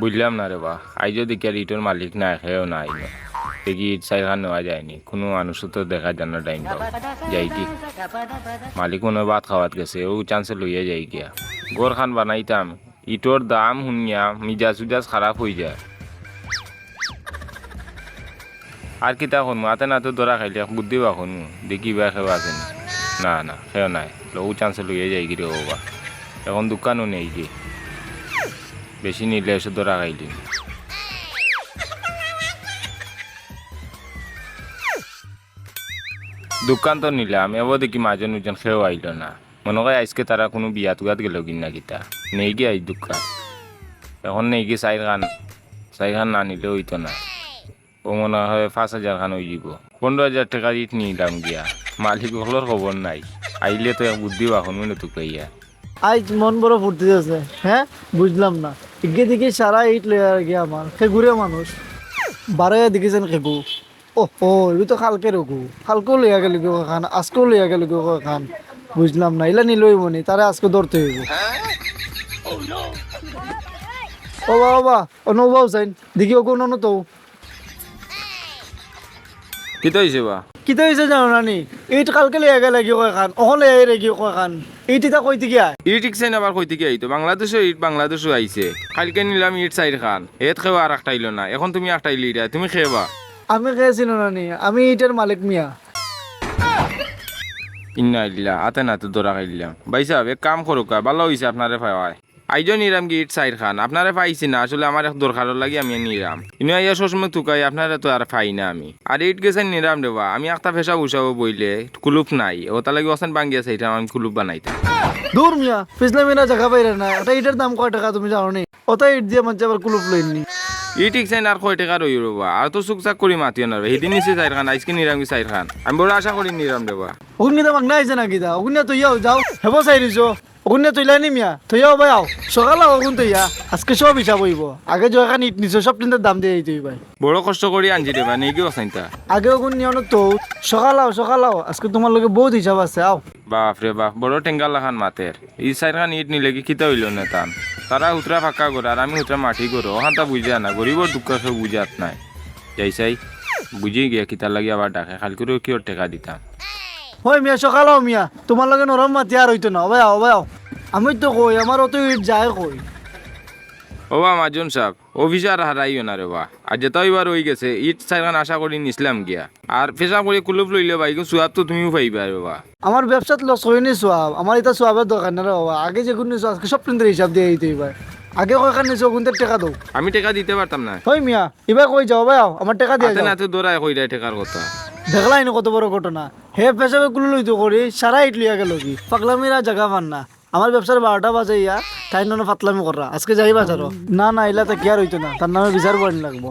বুঝলাম না রে বা আইজো দেখি আর ইটোর মালিক না খেয়েও না আইনো দেখি ইট সাইখান নেওয়া যায়নি কোনো মানুষও তো দেখা যায় না টাইম পাও যাই কি মালিক মনে হয় ভাত খাওয়াত গেছে ও চান্সে লইয়া যাই গিয়া গোর খান বানাইতাম ইটোর দাম শুনিয়া মিজাজ উজাজ খারাপ হয়ে যায় আর কিতা শুনবো হাতে না তো দরা খাইলে বুদ্ধি বা শুনবো দেখি বা খেয়ে আছে না না খেয়েও নাই ও চান্সে লইয়া যাই গিয়ে বাবা এখন দোকানও নেই কি বেশি নিলে এসে দরা খাইলি দোকান তো নিলাম এবার দেখি মাজন উজন খেয়েও আইল না মনে হয় আজকে তারা কোনো বিয়া তুয়াত গেল কিনা কিতা নেই গিয়ে আই দোকান এখন নেই গিয়ে চাই খান না নিলে হইতো না ও মনে হয় 5,000 খান হয়ে যাব 15,000 টাকা ইট নিলাম গিয়া মালিক হলোর খবর নাই আইলে তো এক বুদ্ধি বাহন মনে তো কইয়া আজ মন বড় ফুর্তি আছে হ্যাঁ বুঝলাম না এগে দিকে সারা ইট লয়ে গিয়া আমার খেগুরে মানুষ বারে দেখেছেন খেগু ও এগুলো তো খালকে রঘু খালকেও লইয়া গেল কেউ খান আজকেও লইয়া গেল কেউ খান বুঝলাম না এলা নিলই মনি তারে আজকে ধরতে হইব ও বাবা অনুভব চাইন দেখি ও কোন তো কি তো হয়েছে বা কিতা হয়েছে জানো নানি এইট কালকে লইয়া গেলে কি কয় খান অকল লইয়া রে কি কয় খান এইটা কইতে গিয়া ইট ইকছেন আবার কইতে কি আইতো বাংলাদেশও ইট বাংলাদেশও আইছে কালকে নিলাম ইট সাইড খান এত খেয়ে আর একটা আইলো না এখন তুমি একটা আইলি তুমি খেয়েবা আমি খেয়েছিল নানি আমি এইটার মালিক মিয়া ইন্না আইলা আতে না তো দরা খাইলাম ভাই সাহেব এক কাম করুক ভালো হয়েছে আপনারে পাওয়ায় আইজ নিরাম কি ইট সাইড খান আপনারে পাইছি না আসলে আমার এক দরকার লাগে আমি নিরাম ইনো আইয়া সবসময় তুকাই আপনারা তো আর পাই না আমি আর ইট গেছেন নিরাম দেবা আমি একটা ফেসা বসাবো বইলে কুলুপ নাই ওটা লাগে ওখান ভাঙ্গিয়া সেইটা আমি কুলুপ বানাইতাম দূর মিয়া পিছলা মিনা জায়গা পাইরে না এটা ইটার দাম কয় টাকা তুমি জানো নি ওটা ইট দিয়ে মানুষ আবার কুলুপ লইনি ই ঠিক চাই আর কয় টাকা রই রবা আর তো চুকচাক করি মাতিও না সেদিন নিচে সাইড খান আজকে নিরাম কি সাইড খান আমি বড় আশা করি নিরাম দেবা ওগুনি তো মাগনা আইছে নাকি দা ওগুনি তো ইয়াও যাও হেবো চাইরিছো ওগুনি তো ইলানি মিয়া তো ইয়াও ভাই আও সকালে ওগুন তো ইয়া আজকে সব হিসাব হইব আগে যে এখানে ইট নিছো সব তিনটার দাম দিয়ে দিই ভাই বড় কষ্ট করি আনছি দেবা নেই কি অসাইনটা আগে ওগুন নিও না তো সকালাও আজকে তোমার লগে বহুত হিসাব আছে আও বাপ রে বাপ বড় টেঙ্গালা খান মাতের এই সাইড খান ইট নিলে কি খিতা হইল না তান তারা উতরা ফাঁকা করে আর আমি উতরা মাটি করো ওখানটা বুঝা না গরিবর দুঃখ কেউ বুঝাত নাই যাইসাই বুঝি গিয়া কিতার লাগে আবার ডাকে খালি করেও কি ওর টেকা দিতাম হয় মিয়া সকালাও মিয়া তোমার লগে নরম মাতি আর হইতো না ভাই আও আমি তো কই আমার অত ইট যায় কই ও বা মাজন সাহেব অফিসার হারাইও না রে বা আর যেটা এবার হয়ে গেছে ইট সাইখান আশা করি নিছিলাম গিয়া আর ফেসা করে কুলুপ লইলে ভাই সুয়াব তো তুমিও পাইবা রে বা আমার ব্যবসাত লস হয়নি সোয়াব আমার এটা সোয়াবের দরকার না রে বাবা আগে যে গুণ নিছো আজকে সব প্রিন্টের হিসাব দিয়ে দিতে এবার আগে কয়খান নিছো গুণের টাকা দাও আমি টাকা দিতে পারতাম না হয় মিয়া এবার কই যাও ভাই আও আমার টাকা দিয়ে হাতে যাও নাতে দৌড়ায় কই দেয় টাকার কথা দেখলাই না কত বড় ঘটনা হে পেশাবে কুলু লইতো করি সারা ইট লিয়া গেল কি পাগলামিরা জায়গা পান না আমার ব্যবসার 12টা বাজে ইয়া তাই না ফাতলামি করা আজকে যাই বাজারও না এলা তো কি আর হইতো না তার নামে বিচার বাড়ি লাগবো